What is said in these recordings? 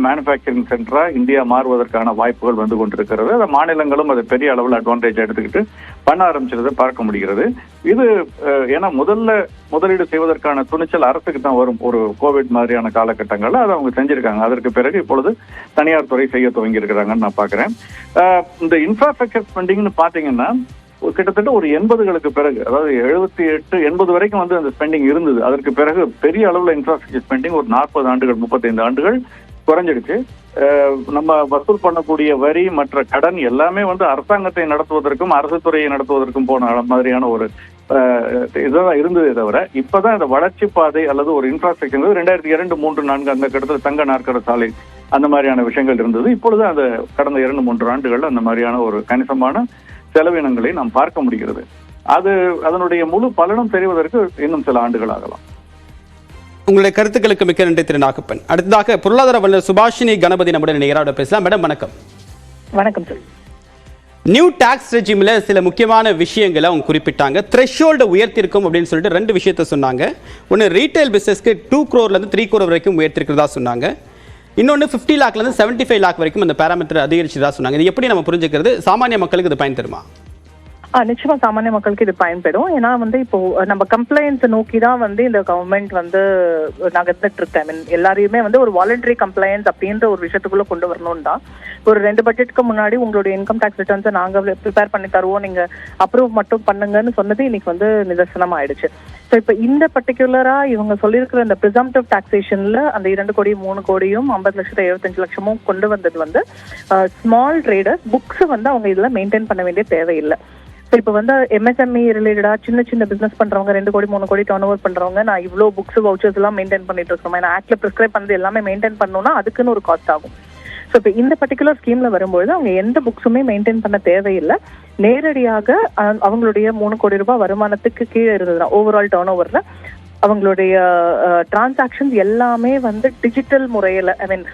Manufacturing சென்டரா India மாறுவதற்கான வாய்ப்புகள் வந்து கொண்டிருக்கிறது. அந்த மாநிலங்களும் அதை பெரிய அளவில் அட்வான்டேஜ் எடுத்துக்கிட்டு பண்ண ஆரம்பிச்சிருதை பார்க்க முடிகிறது. இது ஏன்னா முதலீடு செய்வதற்கான துணிச்சல் அரசுக்கு தான் வரும் ஒரு கோவிட் மாதிரியான காலகட்டங்கள்ல அதை அவங்க செஞ்சிருக்காங்க. அதற்கு பிறகு இப்பொழுது தனியார் துறை செய்ய துவங்கி இருக்கிறாங்கன்னு நான் பாக்குறேன். இந்த இன்ஃப்ராஸ்ட்ரக்சர் ஸ்பெண்டிங்னு பாத்தீங்கன்னா கிட்டத்தட்ட ஒரு 80களுக்கு பிறகு, அதாவது 78 80 வரைக்கும் வந்து அந்த ஸ்பெண்டிங் இருந்தது. அதற்கு பிறகு பெரிய அளவுல இன்ஃப்ராஸ்ட்ரக்சர் ஸ்பெண்டிங் ஒரு 40 ஆண்டுகள் 35 ஆண்டுகள் குறைஞ்சிடுச்சு. நம்ம வசூல் பண்ணக்கூடிய வரி மற்ற கடன் எல்லாமே வந்து அரசாங்கத்தை நடத்துவதற்கும் அரசு துறையை நடத்துவதற்கும் போன மாதிரியான ஒரு இதுதான் இருந்ததே தவிர இப்பதான் இந்த வளர்ச்சி பாதை அல்லது ஒரு இன்ஃப்ராஸ்ட்ரக்சர் 2002, 3, 4 அந்த கட்டத்தில் தங்க நாற்கர சாலை அந்த மாதிரியான விஷயங்கள் இருந்தது. இப்பொழுது அந்த கடந்த 2, 3 ஆண்டுகள் அந்த மாதிரியான ஒரு கணிசமான செலவினங்களை நாம் பார்க்க முடிகிறது. அதனுடைய முழு பலனும் தெரிவதற்கு இன்னும் சில ஆண்டுகள் ஆகலாம். உங்களுடைய கருத்துக்களுக்கு மிக்க நன்றி திரு நாகப்பன். அடுத்ததாக பொருளாதார வல்லுநர் சுபாஷினி கணபதி நம்முடைய நேராக பேசலாம். மேடம் வணக்கம். வணக்கம் சார். நியூ டாக்ஸ் ரெஜிம்ல சில முக்கியமான விஷயங்களை அவங்க குறிப்பிட்டாங்க. த்ரெஷோல்டை உயர்த்திருக்கும் அப்படின்னு சொல்லிட்டு 2 விஷயத்த சொன்னாங்க. ஒன்று ரீட்டைல் பிசினஸ்க்கு 2 crore-லேருந்து 3 crore வரைக்கும் உயர்த்திருக்கிறதா சொன்னாங்க. இன்னொன்று 50 lakh-லேருந்து 75 lakh வரைக்கும் அந்த பேராமீட்டர் அதிகரிச்சதா சொன்னாங்க. இது எப்படி நம்ம புரிஞ்சுக்கிறது? சாமானிய மக்களுக்கு இது பயன் தருமா? நிச்சயமா சாமானிய மக்களுக்கு இது பயன்படும். ஏன்னா வந்து இப்போ நம்ம கம்ப்ளைண்ட்ஸ் நோக்கி தான் வந்து இந்த கவர்மெண்ட் வந்து நகர்ந்துட்டு இருக்கு. ஐ மீன் எல்லாரையுமே வந்து ஒரு வாலண்டரி கம்ப்ளைண்ட்ஸ் அப்படின்ற ஒரு விஷயத்துக்குள்ள கொண்டு வரணும் தான். ஒரு 2 பட்ஜெட்டுக்கு முன்னாடி உங்களுடைய இன்கம் டாக்ஸ் ரிட்டர்ன்ஸை நாங்க ப்ரிப்பேர் பண்ணி தருவோம், நீங்க அப்ரூவ் மட்டும் பண்ணுங்கன்னு சொன்னது இன்னைக்கு வந்து நிதர்சனம் ஆயிடுச்சு. ஸோ இப்போ இந்த பர்டிகுலரா இவங்க சொல்லியிருக்கிற இந்த ப்ரிசம்டிவ் டாக்ஸேஷன்ல அந்த 2 கோடி 3 கோடியும் 50 லட்சத்தை 75 லட்சமும் கொண்டு வந்தது வந்து ஸ்மால் ட்ரேடர்ஸ் புக்ஸ் வந்து அவங்க இதுல மெயின்டைன் பண்ண வேண்டிய தேவையில்லை. ஸோ இப்போ வந்து எம்எஸ்எம்இ ரிலேட்டடா சின்ன பிசினஸ் பண்றவங்க 2 கோடி 3 கோடி டர்ன் ஓவர் பண்றவங்க நான் இவ்வளோ புக்ஸ் வவுச்சர்ஸ் எல்லாம் மெயின்டைன் பண்ணிட்டு இருக்கோம், ஏன்னா ஆக்ட்ல ப்ரிஸ்கிரைப் பண்ணது எல்லாமே மெயின்டைன் பண்ணணும்னா அதுக்குன்னு ஒரு காஸ்ட் ஆகும். ஸோ இப்போ இந்த பர்டிகுலர் ஸ்கீம்ல வரும்பொழுது அவங்க எந்த புக்ஸுமே மெயின்டைன் பண்ண தேவையில்லை. நேரடியாக அவங்களுடைய 3 கோடி ரூபாய் வருமானத்துக்கு கீழே இருந்ததுன்னா ஓவரால் டர்ன் ஓவர்ல அவங்களுடைய டிரான்சாக்ஷன்ஸ் எல்லாமே வந்து டிஜிட்டல் முறையில ஐ மீன்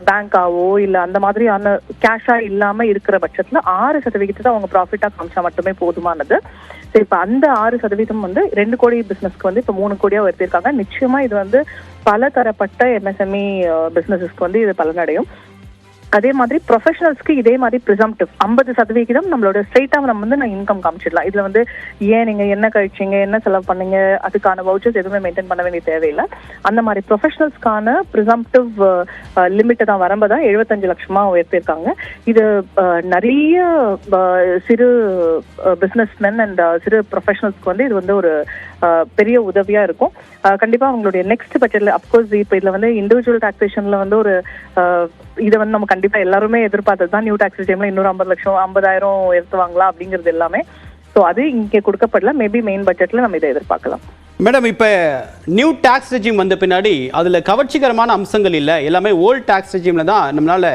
பேங்காவோ இல்ல அந்த மாதிரியான கேஷா இல்லாம இருக்கிற பட்சத்துல 6% அவங்க ப்ராஃபிட்டா காமிச்சா மட்டுமே போதுமானது. இப்ப அந்த 6% வந்து 2 கோடி பிசினஸ்க்கு வந்து இப்ப 3 கோடியா உயர்த்திருக்காங்க. நிச்சயமா இது வந்து பல தரப்பட்ட எம்எஸ்எம்இ பிசினஸஸ்க்கு வந்து இது பலனடையும். அதே மாதிரி ப்ரொஃபஷனல்ஸ்க்கு இதே மாதிரி ப்ரிசம்டிவ் 50% நம்மளோட ஸ்ட்ரெயிட்டாக நம்ம வந்து நான் இன்கம் காமிச்சிடலாம். இதுல வந்து ஏன் நீங்க என்ன கழிச்சிங்க, என்ன செலவு பண்ணீங்க, அதுக்கான வவுச்சர்ஸ் எதுவுமே மெயின்டைன் பண்ண வேண்டிய தேவையில்லை. அந்த மாதிரி ப்ரொஃபஷனல்ஸ்க்கான ப்ரிசம்டிவ் லிமிட்டை தான் வரம்பை தான் 75 லட்சமா உயர்த்திருக்காங்க. இது நிறைய சிறு பிஸ்னஸ்மென் அண்ட் சிறு ப்ரொஃபஷனல்ஸ்க்கு வந்து இது வந்து ஒரு பெரிய உதவியா இருக்கும். கண்டிப்பா அவங்களுடைய நெக்ஸ்ட் பட்ஜெட்ல அப்கோர்ஸ் இப்போ இதுல வந்து இண்டிவிஜுவல் டாக்ஸேஷன்ல வந்து ஒரு இதை வந்து நம்ம கண்டிப்பா எல்லாருமே எதிர்பார்த்தது தான். நியூ டாக்ஸ் டைம்ல இன்னொரு 50 லட்சம் 50,000 உயர்த்துவாங்களா அப்படிங்கிறது எல்லாமே. ஸோ அது இங்கே கொடுக்கப்படல. மேபி மெயின் பட்ஜெட்ல நம்ம இதை எதிர்பார்க்கலாம். மேடம், இப்போ நியூ டாக்ஸ் ரெஜிம் வந்த பின்னாடி அதில் கவர்ச்சிகரமான அம்சங்கள் இல்லை, எல்லாமே ஓல்ட் டாக்ஸ் ரெஜிமில் தான் நம்மளால்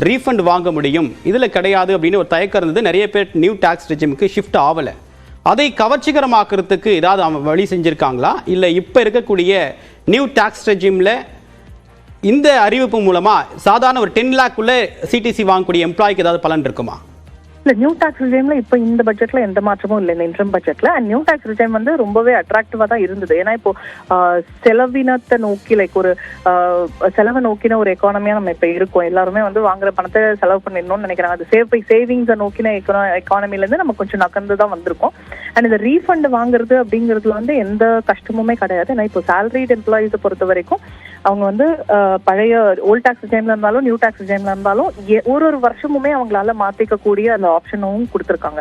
ரீஃபண்ட் வாங்க முடியும், இதில் கிடையாது அப்படின்னு ஒரு தயக்கம் இருந்தது. நிறைய பேர் நியூ டாக்ஸ் ரெஜிமுக்கு ஷிஃப்ட் ஆகலை. அதை கவர்ச்சிகரமாக்குறதுக்கு ஏதாவது வழி செஞ்சுருக்காங்களா? இல்லை இப்போ இருக்கக்கூடிய நியூ டாக்ஸ் ரெஜிமில் இந்த அறிவிப்பு மூலமாக சாதாரண ஒரு 10 lakh சிடிசி வாங்கக்கூடிய எம்ப்ளாய்க்கு ஏதாவது பலன் இருக்குமா? இல்ல, நியூ டாக்ஸ் ரிஜைம்ல இப்ப இந்த பட்ஜெட்ல எந்த மாற்றமும் இல்லை. இந்த இன்ட்ரம் பட்ஜெட்ல நியூ டாக்ஸ் ரிஜைம் வந்து ரொம்பவே அட்ராக்டிவா தான் இருந்தது. ஏன்னா இப்போ செலவினத்தை நோக்கி ஒரு செலவை நோக்கின ஒரு எக்கானமியா நம்ம இப்ப இருக்கோம். எல்லாருமே வந்து வாங்குற பணத்தை செலவு பண்ணிடணும்னு நினைக்கிறாங்க. அது சேவிங்ஸை நோக்கின எக்கானமில இருந்து நம்ம கொஞ்சம் நகர்ந்து தான் வந்திருக்கோம். அண்ட் இந்த ரீஃபண்ட் வாங்குறது அப்படிங்கிறதுல வந்து எந்த கஷ்டமுமே கிடையாது. ஏன்னா இப்போ சேலரிட் எம்ப்ளாயிஸை பொறுத்த வரைக்கும் அவங்க வந்து பழைய ஓல்ட் டாக்ஸ் ரிஜைம்ல இருந்தாலும் நியூ டாக்ஸ் ரிஜைம்ல இருந்தாலும் ஒரு வருஷமுமே அவங்களால மாத்திக்கக்கூடிய அந்த ஆப்ஷனும் கொடுத்துருக்காங்க.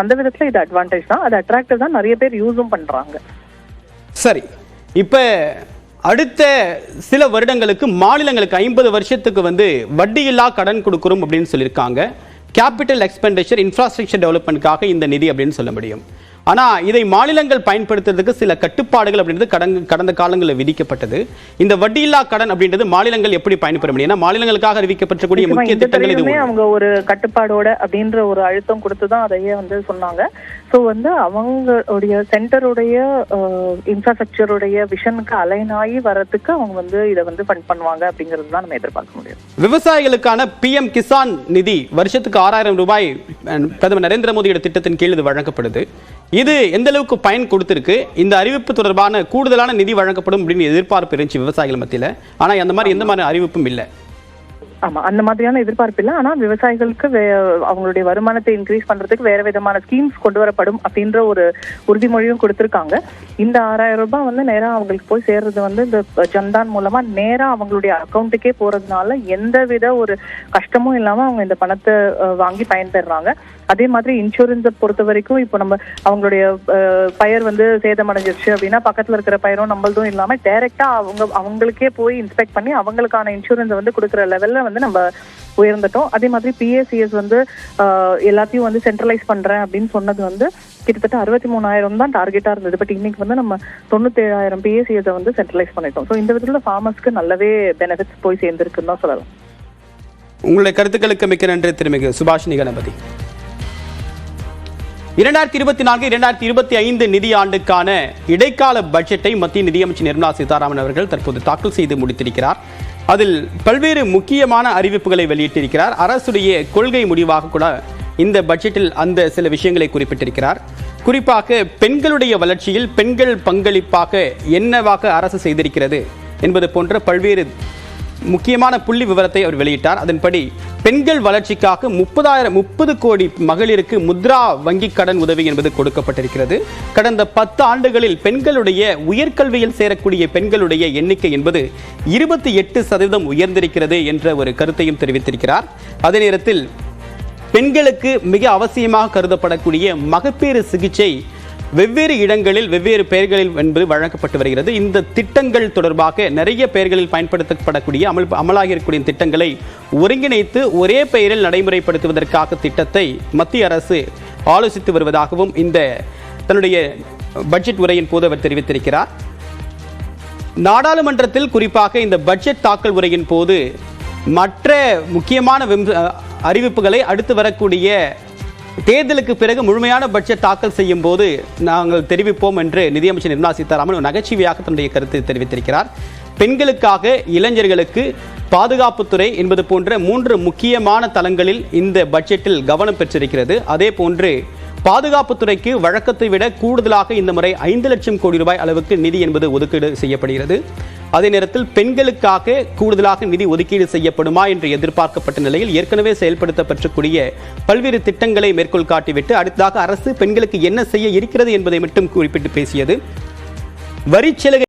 அந்த விதத்துல இது அட்வான்டேஜ் தான், அது அட்ராக்டிவ் தான், நிறைய பேர் யூஸும் பண்றாங்க. சரி, இப்ப அடுத்த சில வருடங்களுக்கு மாநிலங்களுக்கு 50 வருஷத்துக்கு வந்து வட்டியில்லா கடன் கொடுக்கிறோம் அப்படின்னு சொல்லியிருக்காங்க. கேபிட்டல் எக்ஸ்பெண்டிச்சர் இன்ஃப்ராஸ்ட்ரக்சர் டெவலப்மெண்ட்காக இந்த நிதி அப்படின்னு சொல்ல முடியும். ஆனால் இதை மாநிலங்கள் பயன்படுத்துறதுக்கு சில கட்டுப்பாடுகள் அப்படின்றது கடந்த காலங்களில் விதிக்கப்பட்டது. இந்த வட்டியில்லா கடன் அப்படின்றது மாநிலங்கள் எப்படி பயன்பெற முடியும்? ஏன்னா மாநிலங்களுக்காக அறிவிக்கப்பட்டக்கூடிய முக்கிய திட்டங்கள் இதுவுமே அவங்க ஒரு கட்டுப்பாடோட அப்படின்ற ஒரு அழுத்தம் கொடுத்துதான் அதையே வந்து சொன்னாங்க. ஸோ வந்து அவங்களுடைய சென்டருடைய இன்ஃப்ராஸ்ட்ரக்சருடைய விஷனுக்கு அலைன் ஆகி வர்றதுக்கு அவங்க வந்து இதை வந்து ஃபண்ட் பண்ணுவாங்க அப்படிங்கிறது தான் நம்ம எதிர்பார்க்க முடியும். விவசாயிகளுக்கான PM கிசான் நிதி வருஷத்துக்கு 6,000 ரூபாய் பிரதமர் நரேந்திர மோடியோட திட்டத்தின் கீழ் இது வழங்கப்படுது. இது எந்த அளவுக்கு பயன் கொடுத்திருக்கு? இந்த அறிவிப்பு தொடர்பான கூடுதலான நிதி வழங்கப்படும் அப்படின்னு எதிர்பார்ப்பு இருந்துச்சு விவசாயிகள் மத்தியில். ஆனால் அந்த மாதிரி எந்த மாதிரி அறிவிப்பும் இல்லை. ஆமா, அந்த மாதிரியான எதிர்பார்ப்பு இல்லை. ஆனா விவசாயிகளுக்கு அவங்களுடைய வருமானத்தை இன்க்ரீஸ் பண்றதுக்கு வேற விதமான ஸ்கீம்ஸ் கொண்டு வரப்படும் அப்படின்ற ஒரு உறுதிமொழியும் கொடுத்திருக்காங்க. இந்த 6000 ரூபாய் வந்து நேரா அவங்களுக்கு போய் சேர்றது வந்து இந்த ஜன்தான் மூலமா நேரா அவங்களுடைய அக்கௌண்ட்டுக்கே போறதுனால எந்தவித ஒரு கஷ்டமும் இல்லாம அவங்க இந்த பணத்தை வாங்கி பயன்பெறாங்க. அதே மாதிரி இன்சூரன்ஸை பொறுத்த வரைக்கும் இப்போ நம்ம அவங்களுடைய பயிர் வந்து சேதமடைஞ்சிருச்சு அப்படின்னா பக்கத்துல இருக்கிற பயிரும் நம்மளதும் இல்லாம டைரக்டா அவங்களுக்கே போய் இன்ஸ்பெக்ட் பண்ணி அவங்களுக்கான இன்சூரன்ஸை வந்து கொடுக்குற லெவல்ல வந்து நம்ம உயர்ந்துட்டோம். அதே மாதிரி PACS வந்து எல்லாத்தையும் வந்து சென்ட்ரலைஸ் பண்றேன் அப்படின்னு சொன்னது வந்து கிட்டத்தட்ட 63,000 தான் டார்கெட்டா இருந்தது. பட் இன்னைக்கு வந்து நம்ம 97,000 PACS வந்து சென்ட்ரலைஸ் பண்ணிட்டோம். ஸோ இந்த விதத்துல ஃபார்மர்ஸ்க்கு நல்லாவே பெனிஃபிட்ஸ் போய் சேர்ந்திருக்குன்னு தான் சொல்லலாம். உங்களுடைய கருத்துக்களுக்கு மிக்க நன்றி திருமிகு சுபாஷினி கணபதி. 2024-2025 நிதியாண்டுக்கான இடைக்கால பட்ஜெட்டை மத்திய நிதியமைச்சர் நிர்மலா சீதாராமன் அவர்கள் தற்போது தாக்கல் செய்து முடித்திருக்கிறார். அதில் பல்வேறு முக்கியமான அறிவிப்புகளை வெளியிட்டிருக்கிறார். அரசுடைய கொள்கை முடிவாக கூட இந்த பட்ஜெட்டில் அந்த சில விஷயங்களை குறிப்பிட்டிருக்கிறார். குறிப்பாக பெண்களுடைய வளர்ச்சியில் பெண்கள் பங்களிப்பாக என்னவாக அரசு செய்திருக்கிறது என்பது போன்ற பல்வேறு முக்கியமான புள்ளி விவரத்தை அவர் வெளியிட்டார். அதன்படி பெண்கள் வளர்ச்சிக்காக 30 கோடி மகளிருக்கு முத்ரா வங்கி கடன் உதவி என்பது கொடுக்கப்பட்டிருக்கிறது. கடந்த 10 ஆண்டுகளில் பெண்களுடைய உயர்கல்வியில் சேரக்கூடிய பெண்களுடைய எண்ணிக்கை என்பது 28% உயர்ந்திருக்கிறது என்ற ஒரு கருத்தையும் தெரிவித்திருக்கிறார். அதே நேரத்தில் பெண்களுக்கு மிக அவசியமாக கருதப்படக்கூடிய மகப்பேறு சிகிச்சை வெவ்வேறு இடங்களில் வெவ்வேறு பெயர்களில் என்பது வழங்கப்பட்டு வருகிறது. இந்த திட்டங்கள் தொடர்பாக நிறைய பெயர்களில் பயன்படுத்தப்படக்கூடிய அமலாகி இருக்கக்கூடிய திட்டங்களை ஒருங்கிணைத்து ஒரே பெயரில் நடைமுறைப்படுத்துவதற்காக திட்டத்தை மத்திய அரசு ஆலோசித்து வருவதாகவும் இந்த தன்னுடைய பட்ஜெட் உரையின் போது அவர் தெரிவித்திருக்கிறார். நாடாளுமன்றத்தில் குறிப்பாக இந்த பட்ஜெட் தாக்கல் உரையின் போது மற்ற முக்கியமான அறிவிப்புகளை அடுத்து வரக்கூடிய தேர்தலுக்கு பிறகு முழுமையான பட்ஜெட் தாக்கல் செய்யும் போது நாங்கள் தெரிவிப்போம் என்று நிதியமைச்சர் நிர்மலா சீதாராமன் நகைச்சுவையாக தன்னுடைய கருத்தை தெரிவித்திருக்கிறார். பெண்களுக்காக இளைஞர்களுக்கு பாதுகாப்புத்துறை என்பது போன்ற 3 முக்கியமான தளங்களில் இந்த பட்ஜெட்டில் கவனம் பெற்றிருக்கிறது. அதே போன்று பாதுகாப்புத்துறைக்கு வழக்கத்தை விட கூடுதலாக இந்த முறை 5 லட்சம் கோடி ரூபாய் அளவுக்கு நிதி என்பது ஒதுக்கீடு செய்யப்படுகிறது. அதே நேரத்தில் பெண்களுக்காக கூடுதலாக நிதி ஒதுக்கீடு செய்யப்படுமா என்று எதிர்பார்க்கப்பட்ட நிலையில் ஏற்கனவே செயல்படுத்தப்படக்கூடிய பல்வேறு திட்டங்களை மேற்கோள் காட்டிவிட்டு அடுத்ததாக அரசு பெண்களுக்கு என்ன செய்ய இருக்கிறது என்பதை மட்டும் குறிப்பிட்டு பேசியது. வரிச்சலுகை